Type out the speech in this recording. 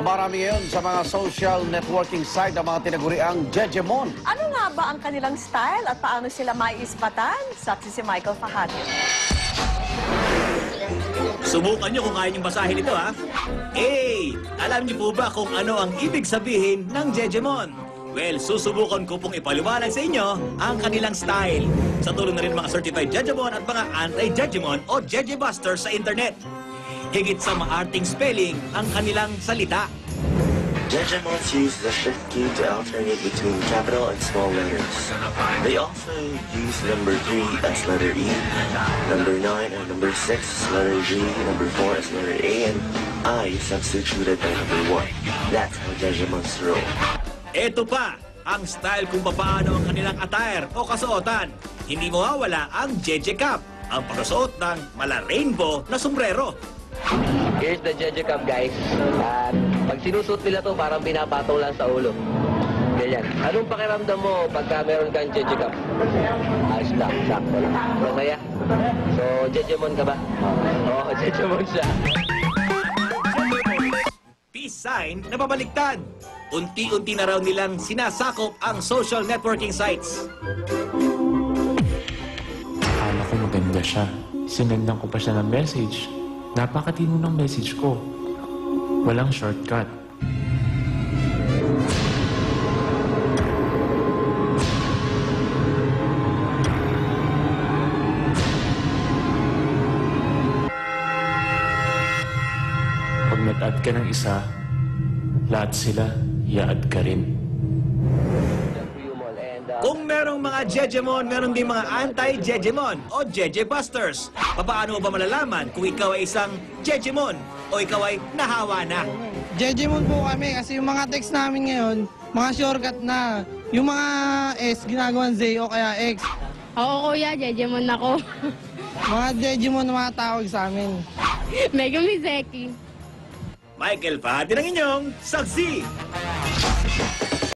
Marami ngayon sa mga social networking site ang mga tinaguriang Jejemon. Ano nga ba ang kanilang style at paano sila maiispatan? Saksi si Michael Fajardo. Subukan nyo kung kaya nyo basahin ito, ha? Alam niyo po ba kung ano ang ibig sabihin ng Jejemon? Well, susubukan ko pong ipaliwanag sa inyo ang kanilang style. Sa tulong na rin mga certified Jejemon at mga anti-Jejemon o Jejebusters sa internet. Higit sa maarting spelling ang kanilang salita. Jejemons use the shift key to alternate between capital and small letters. They also use number 3 as letter E, number 9 and number 6 as letter G, number 4 as letter A, and I substituted by number 1. That's how Jejemons roll. Ito pa ang style kung paano ang kanilang attire o kasuotan. Hindi mawawala ang Jeje Cap, ang pagkasuot ng mala-rainbow na sombrero. Here's the Jeje Cap, guys. At pag sinusuot nila to, parang pinapatong lang sa ulo. Ganyan. Anong pakiramdam mo pagka meron kang Jeje Cap? Ayos lang, sakto lang. Masaya? So, Jejemon ka ba? Oo, Jejemon siya. Peace sign na babaliktad. Unti-unti na raw nilang sinasakop ang social networking sites. Akala ko maganda siya. Sinendan ko pa siya ng message. Napakatino ng message ko. Walang shortcut. Pag nag-add ka ng isa, lahat sila i-add ka rin. Kung merong mga Jejemon, meron din mga anti-Jejemon o Jejebusters. Paano mo ba malalaman kung ikaw ay isang Jejemon o ikaw ay nahawa na? Jejemon po kami kasi yung mga text namin ngayon, mga shortcut na. Yung mga S, ginagawan Z o kaya X. Oo, kuya, Jejemon ako. Mga Jejemon na mga tawag sa amin. Mega Mizeki. Michael Fajardo ng inyong saksi.